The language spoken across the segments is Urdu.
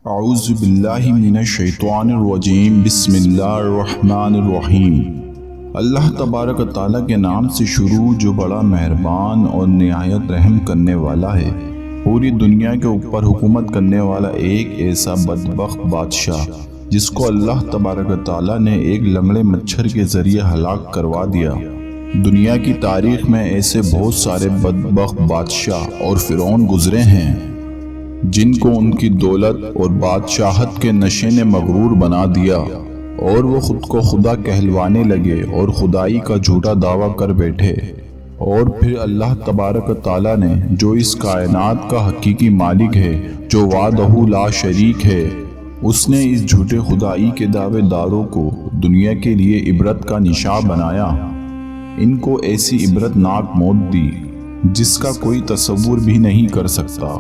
اعوذ باللہ من الشیطان الرجیم بسم اللہ الرحمن الرحیم۔ اللہ تبارک و تعالیٰ کے نام سے شروع جو بڑا مہربان اور نہایت رحم کرنے والا ہے۔ پوری دنیا کے اوپر حکومت کرنے والا ایک ایسا بدبخت بادشاہ جس کو اللہ تبارک و تعالیٰ نے ایک لنگڑے مچھر کے ذریعے ہلاک کروا دیا۔ دنیا کی تاریخ میں ایسے بہت سارے بدبخت بادشاہ اور فرعون گزرے ہیں جن کو ان کی دولت اور بادشاہت کے نشے نے مغرور بنا دیا اور وہ خود کو خدا کہلوانے لگے اور خدائی کا جھوٹا دعویٰ کر بیٹھے۔ اور پھر اللہ تبارک و تعالیٰ نے جو اس کائنات کا حقیقی مالک ہے، جو وحدہ لا شریک ہے، اس نے اس جھوٹے خدائی کے دعوے داروں کو دنیا کے لیے عبرت کا نشاں بنایا۔ ان کو ایسی عبرت ناک موت دی جس کا کوئی تصور بھی نہیں کر سکتا،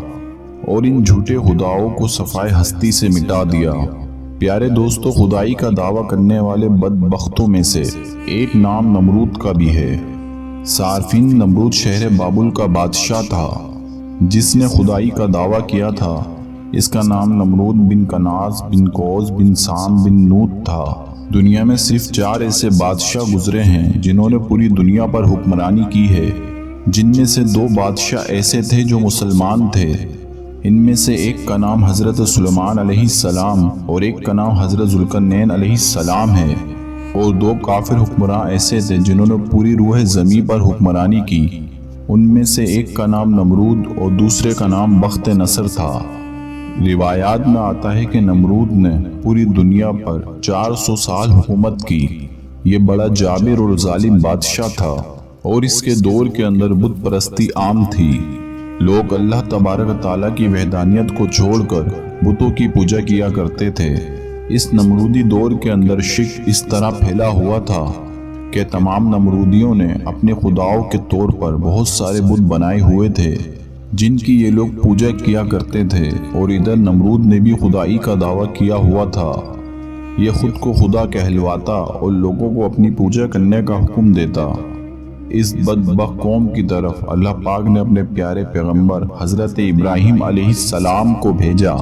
اور ان جھوٹے خداؤں کو صفائے ہستی سے مٹا دیا۔ پیارے دوستو، خدائی کا دعویٰ کرنے والے بدبختوں میں سے ایک نام نمرود کا بھی ہے۔ صارفین، نمرود شہر بابل کا بادشاہ تھا جس نے خدائی کا دعویٰ کیا تھا۔ اس کا نام نمرود بن کناز بن کوز بن سام بن نوت تھا۔ دنیا میں صرف 4 ایسے بادشاہ گزرے ہیں جنہوں نے پوری دنیا پر حکمرانی کی ہے، جن میں سے 2 بادشاہ ایسے تھے جو مسلمان تھے۔ ان میں سے ایک کا نام حضرت سلیمان علیہ السلام اور ایک کا نام حضرت ذوالقرنین علیہ السلام ہے، اور 2 کافر حکمراں ایسے تھے جنہوں نے پوری روح زمین پر حکمرانی کی۔ ان میں سے ایک کا نام نمرود اور دوسرے کا نام بخت نصر تھا۔ روایات میں آتا ہے کہ نمرود نے پوری دنیا پر 400 سال حکومت کی۔ یہ بڑا جابر اور ظالم بادشاہ تھا، اور اس کے دور کے اندر بت پرستی عام تھی۔ لوگ اللہ تبارک و تعالیٰ کی وحدانیت کو چھوڑ کر بتوں کی پوجا کیا کرتے تھے۔ اس نمرودی دور کے اندر شرک اس طرح پھیلا ہوا تھا کہ تمام نمرودیوں نے اپنے خداؤں کے طور پر بہت سارے بت بنائے ہوئے تھے جن کی یہ لوگ پوجا کیا کرتے تھے، اور ادھر نمرود نے بھی خدائی کا دعویٰ کیا ہوا تھا۔ یہ خود کو خدا کہلواتا اور لوگوں کو اپنی پوجا کرنے کا حکم دیتا۔ اس بدبخت قوم کی طرف اللہ پاک نے اپنے پیارے پیغمبر حضرت ابراہیم علیہ السلام کو بھیجا۔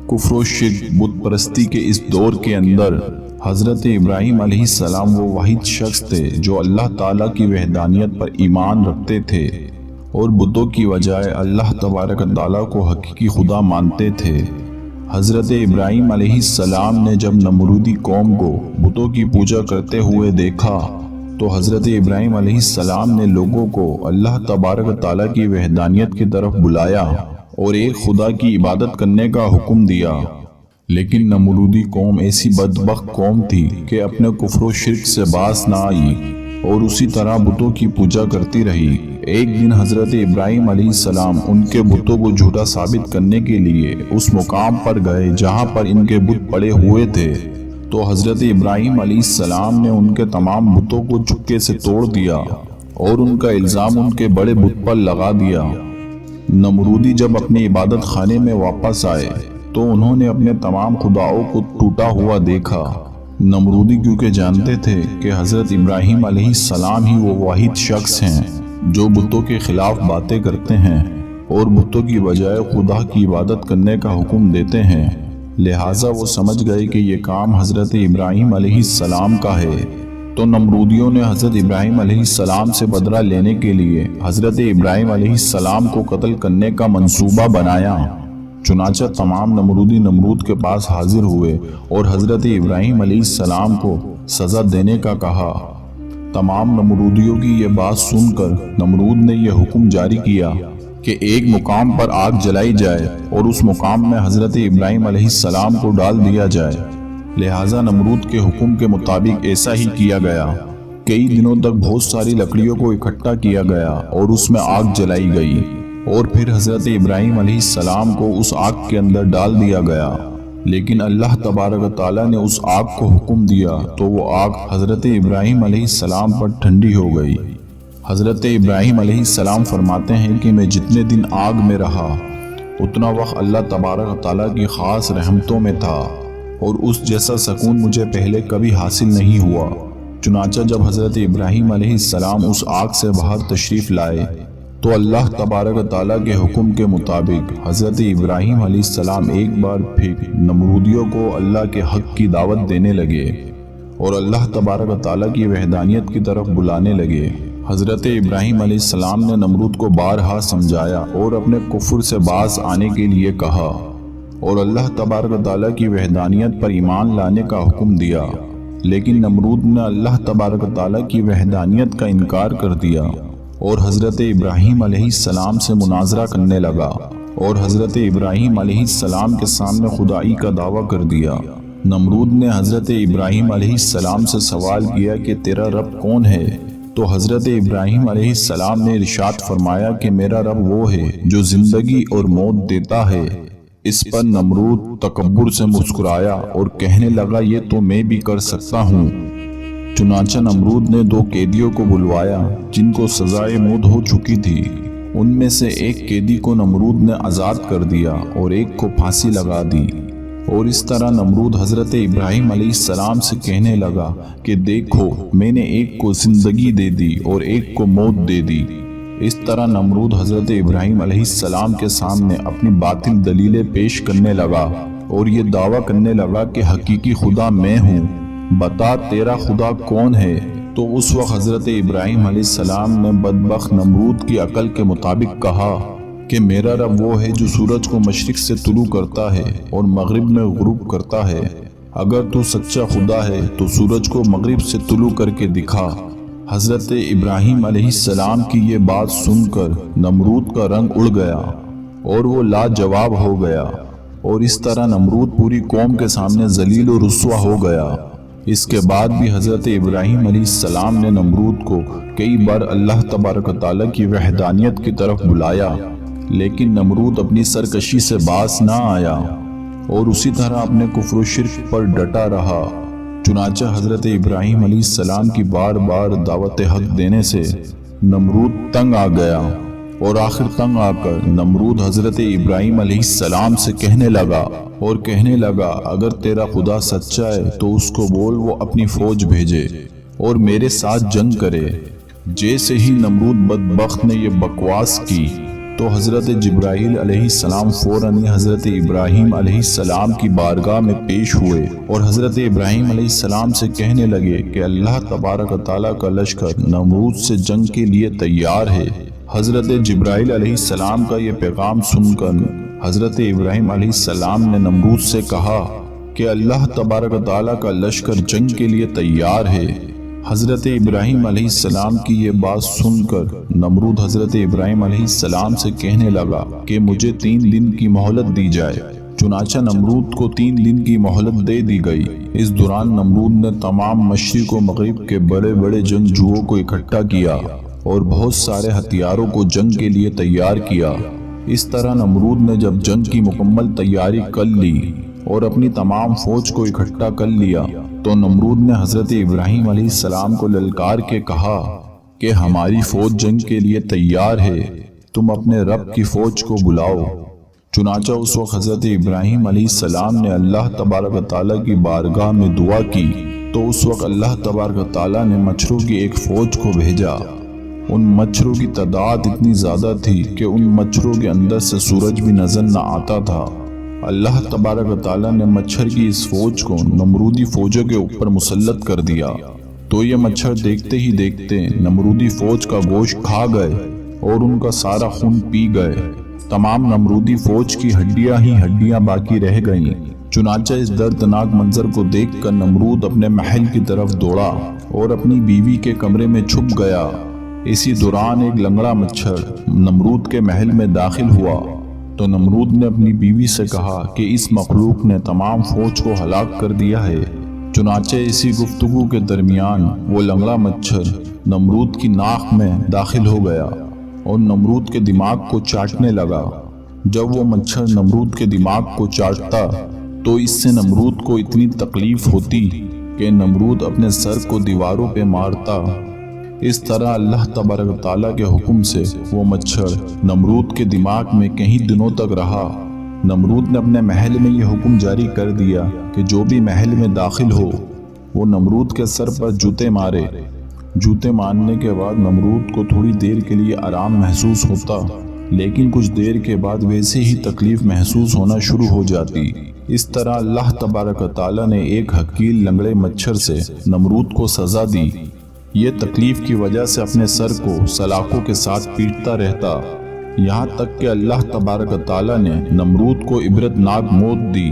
کفر و شرک، بت پرستی کے اس دور کے اندر حضرت ابراہیم علیہ السلام وہ واحد شخص تھے جو اللہ تعالیٰ کی وحدانیت پر ایمان رکھتے تھے اور بتوں کی بجائے اللہ تبارک و تعالیٰ کو حقیقی خدا مانتے تھے۔ حضرت ابراہیم علیہ السلام نے جب نمرودی قوم کو بتوں کی پوجا کرتے ہوئے دیکھا تو حضرت ابراہیم علیہ السلام نے لوگوں کو اللہ تبارک و تعالیٰ کی وحدانیت کی طرف بلایا اور ایک خدا کی عبادت کرنے کا حکم دیا۔ لیکن نمرودی قوم ایسی بدبخت قوم تھی کہ اپنے کفر و شرک سے باز نہ آئی اور اسی طرح بتوں کی پوجا کرتی رہی۔ ایک دن حضرت ابراہیم علیہ السلام ان کے بتوں کو جھوٹا ثابت کرنے کے لیے اس مقام پر گئے جہاں پر ان کے بت پڑے ہوئے تھے، تو حضرت ابراہیم علیہ السلام نے ان کے تمام بتوں کو چپکے سے توڑ دیا اور ان کا الزام ان کے بڑے بت پر لگا دیا۔ نمرودی جب اپنے عبادت خانے میں واپس آئے تو انہوں نے اپنے تمام خداؤں کو ٹوٹا ہوا دیکھا۔ نمرودی کیونکہ جانتے تھے کہ حضرت ابراہیم علیہ السلام ہی وہ واحد شخص ہیں جو بتوں کے خلاف باتیں کرتے ہیں اور بتوں کی بجائے خدا کی عبادت کرنے کا حکم دیتے ہیں، لہٰذا وہ سمجھ گئے کہ یہ کام حضرت ابراہیم علیہ السلام کا ہے۔ تو نمرودیوں نے حضرت ابراہیم علیہ السلام سے بدلہ لینے کے لیے حضرت ابراہیم علیہ السلام کو قتل کرنے کا منصوبہ بنایا۔ چنانچہ تمام نمرودی نمرود کے پاس حاضر ہوئے اور حضرت ابراہیم علیہ السلام کو سزا دینے کا کہا۔ تمام نمرودیوں کی یہ بات سن کر نمرود نے یہ حکم جاری کیا کہ ایک مقام پر آگ جلائی جائے اور اس مقام میں حضرت ابراہیم علیہ السلام کو ڈال دیا جائے۔ لہٰذا نمرود کے حکم کے مطابق ایسا ہی کیا گیا۔ کئی دنوں تک بہت ساری لکڑیوں کو اکٹھا کیا گیا اور اس میں آگ جلائی گئی، اور پھر حضرت ابراہیم علیہ السلام کو اس آگ کے اندر ڈال دیا گیا۔ لیکن اللہ تبارک و تعالیٰ نے اس آگ کو حکم دیا تو وہ آگ حضرت ابراہیم علیہ السلام پر ٹھنڈی ہو گئی۔ حضرت ابراہیم علیہ السلام فرماتے ہیں کہ میں جتنے دن آگ میں رہا اتنا وقت اللہ تبارک و تعالیٰ کی خاص رحمتوں میں تھا، اور اس جیسا سکون مجھے پہلے کبھی حاصل نہیں ہوا۔ چنانچہ جب حضرت ابراہیم علیہ السلام اس آگ سے باہر تشریف لائے تو اللہ تبارک و تعالیٰ کے حکم کے مطابق حضرت ابراہیم علیہ السلام ایک بار پھر نمرودیوں کو اللہ کے حق کی دعوت دینے لگے اور اللہ تبارک و تعالیٰ کی وحدانیت کی طرف بلانے لگے۔ حضرت ابراہیم علیہ السلام نے نمرود کو بارہا سمجھایا اور اپنے کفر سے باز آنے کے لیے کہا اور اللہ تبارک و تعالیٰ کی وحدانیت پر ایمان لانے کا حکم دیا، لیکن نمرود نے اللہ تبارک و تعالیٰ کی وحدانیت کا انکار کر دیا اور حضرت ابراہیم علیہ السلام سے مناظرہ کرنے لگا اور حضرت ابراہیم علیہ السلام کے سامنے خدائی کا دعویٰ کر دیا۔ نمرود نے حضرت ابراہیم علیہ السلام سے سوال کیا کہ تیرا رب کون ہے؟ تو حضرت ابراہیم علیہ السلام نے ارشاد فرمایا کہ میرا رب وہ ہے جو زندگی اور موت دیتا ہے۔ اس پر نمرود تکبر سے مسکرایا اور کہنے لگا یہ تو میں بھی کر سکتا ہوں۔ چنانچہ نمرود نے 2 قیدیوں کو بلوایا جن کو سزائے موت ہو چکی تھی۔ ان میں سے ایک قیدی کو نمرود نے آزاد کر دیا اور ایک کو پھانسی لگا دی، اور اس طرح نمرود حضرت ابراہیم علیہ السلام سے کہنے لگا کہ دیکھو میں نے ایک کو زندگی دے دی اور ایک کو موت دے دی۔ اس طرح نمرود حضرت ابراہیم علیہ السلام کے سامنے اپنی باطل دلیلیں پیش کرنے لگا اور یہ دعویٰ کرنے لگا کہ حقیقی خدا میں ہوں، بتا تیرا خدا کون ہے؟ تو اس وقت حضرت ابراہیم علیہ السلام نے بدبخت نمرود کی عقل کے مطابق کہا کہ میرا رب وہ ہے جو سورج کو مشرق سے طلوع کرتا ہے اور مغرب میں غروب کرتا ہے۔ اگر تو سچا خدا ہے تو سورج کو مغرب سے طلوع کر کے دکھا۔ حضرت ابراہیم علیہ السلام کی یہ بات سن کر نمرود کا رنگ اڑ گیا اور وہ لاجواب ہو گیا، اور اس طرح نمرود پوری قوم کے سامنے ذلیل و رسوا ہو گیا۔ اس کے بعد بھی حضرت ابراہیم علیہ السلام نے نمرود کو کئی بار اللہ تبارک و تعالیٰ کی وحدانیت کی طرف بلایا، لیکن نمرود اپنی سرکشی سے باز نہ آیا اور اسی طرح اپنے کفر و شرک پر ڈٹا رہا۔ چنانچہ حضرت ابراہیم علیہ السلام کی بار بار دعوت حق دینے سے نمرود تنگ آ گیا، اور آخر تنگ آ کر نمرود حضرت ابراہیم علیہ السلام سے کہنے لگا اگر تیرا خدا سچا ہے تو اس کو بول وہ اپنی فوج بھیجے اور میرے ساتھ جنگ کرے۔ جیسے ہی نمرود بدبخت نے یہ بکواس کی تو حضرت جبرائیل علیہ السلام فوراً حضرت ابراہیم علیہ السلام کی بارگاہ میں پیش ہوئے اور حضرت ابراہیم علیہ السلام سے کہنے لگے کہ اللہ تبارک و تعالیٰ کا لشکر نمرود سے جنگ کے لیے تیار ہے۔ حضرت جبرائیل علیہ السلام کا یہ پیغام سن کر حضرت ابراہیم علیہ السلام نے نمرود سے کہا کہ اللہ تبارک و تعالیٰ کا لشکر جنگ کے لیے تیار ہے۔ حضرت ابراہیم علیہ السلام کی یہ بات سن کر نمرود حضرت ابراہیم علیہ السلام سے کہنے لگا کہ مجھے 3 دن کی مہلت دی جائے۔ چنانچہ نمرود کو 3 دن کی مہلت دے دی گئی۔ اس دوران نمرود نے تمام مشرق و مغرب کے بڑے بڑے جنگجوؤں کو اکٹھا کیا اور بہت سارے ہتھیاروں کو جنگ کے لیے تیار کیا۔ اس طرح نمرود نے جب جنگ کی مکمل تیاری کر لی اور اپنی تمام فوج کو اکٹھا کر لیا تو نمرود نے حضرت ابراہیم علیہ السلام کو للکار کے کہا کہ ہماری فوج جنگ کے لیے تیار ہے، تم اپنے رب کی فوج کو بلاؤ۔ چنانچہ اس وقت حضرت ابراہیم علیہ السلام نے اللہ تبارک و تعالیٰ کی بارگاہ میں دعا کی تو اس وقت اللہ تبارک و تعالیٰ نے مچھروں کی ایک فوج کو بھیجا۔ ان مچھروں کی تعداد اتنی زیادہ تھی کہ ان مچھروں کے اندر سے سورج بھی نظر نہ آتا تھا۔ اللہ تبارک و تعالیٰ نے مچھر کی اس فوج کو نمرودی فوجوں کے اوپر مسلط کر دیا تو یہ مچھر دیکھتے ہی دیکھتے نمرودی فوج کا گوشت کھا گئے اور ان کا سارا خون پی گئے۔ تمام نمرودی فوج کی ہڈیاں ہی ہڈیاں باقی رہ گئیں۔ چنانچہ اس دردناک منظر کو دیکھ کر نمرود اپنے محل کی طرف دوڑا اور اپنی بیوی کے کمرے میں چھپ گیا۔ اسی دوران ایک لنگڑا مچھر نمرود کے محل میں داخل ہوا تو نمرود نے اپنی بیوی سے کہا کہ اس مخلوق نے تمام فوج کو ہلاک کر دیا ہے۔ چنانچہ اسی گفتگو کے درمیان وہ لنگڑا مچھر نمرود کی ناک میں داخل ہو گیا اور نمرود کے دماغ کو چاٹنے لگا۔ جب وہ مچھر نمرود کے دماغ کو چاٹتا تو اس سے نمرود کو اتنی تکلیف ہوتی کہ نمرود اپنے سر کو دیواروں پہ مارتا۔ اس طرح اللہ تبارک و تعالیٰ کے حکم سے وہ مچھر نمرود کے دماغ میں کئی دنوں تک رہا۔ نمرود نے اپنے محل میں یہ حکم جاری کر دیا کہ جو بھی محل میں داخل ہو وہ نمرود کے سر پر جوتے مارے جوتے مارنے کے بعد نمرود کو تھوڑی دیر کے لیے آرام محسوس ہوتا، لیکن کچھ دیر کے بعد ویسے ہی تکلیف محسوس ہونا شروع ہو جاتی۔ اس طرح اللہ تبارک و تعالیٰ نے ایک حقیر لنگڑے مچھر سے نمرود کو سزا دی۔ یہ تکلیف کی وجہ سے اپنے سر کو سلاخوں کے ساتھ پیٹتا رہتا، یہاں تک کہ اللہ تبارک و تعالیٰ نے نمرود کو عبرتناک موت دی۔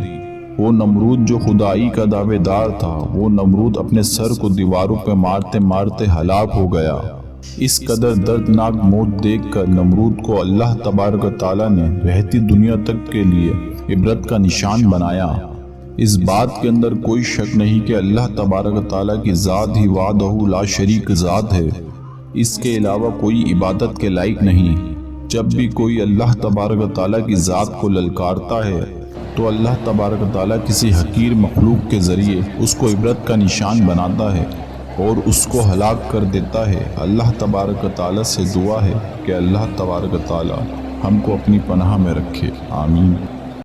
وہ نمرود جو خدائی کا دعوے دار تھا، وہ نمرود اپنے سر کو دیواروں پہ مارتے مارتے ہلاک ہو گیا۔ اس قدر دردناک موت دیکھ کر نمرود کو اللہ تبارک و تعالیٰ نے رہتی دنیا تک کے لیے عبرت کا نشان بنایا۔ اس بات کے اندر کوئی شک نہیں کہ اللہ تبارک و تعالیٰ کی ذات ہی وحدہ لا شریک ذات ہے، اس کے علاوہ کوئی عبادت کے لائق نہیں۔ جب بھی کوئی اللہ تبارک و تعالیٰ کی ذات کو للکارتا ہے تو اللہ تبارک و تعالیٰ کسی حقیر مخلوق کے ذریعے اس کو عبرت کا نشان بناتا ہے اور اس کو ہلاک کر دیتا ہے۔ اللہ تبارک و تعالیٰ سے دعا ہے کہ اللہ تبارک و تعالیٰ ہم کو اپنی پناہ میں رکھے، آمین۔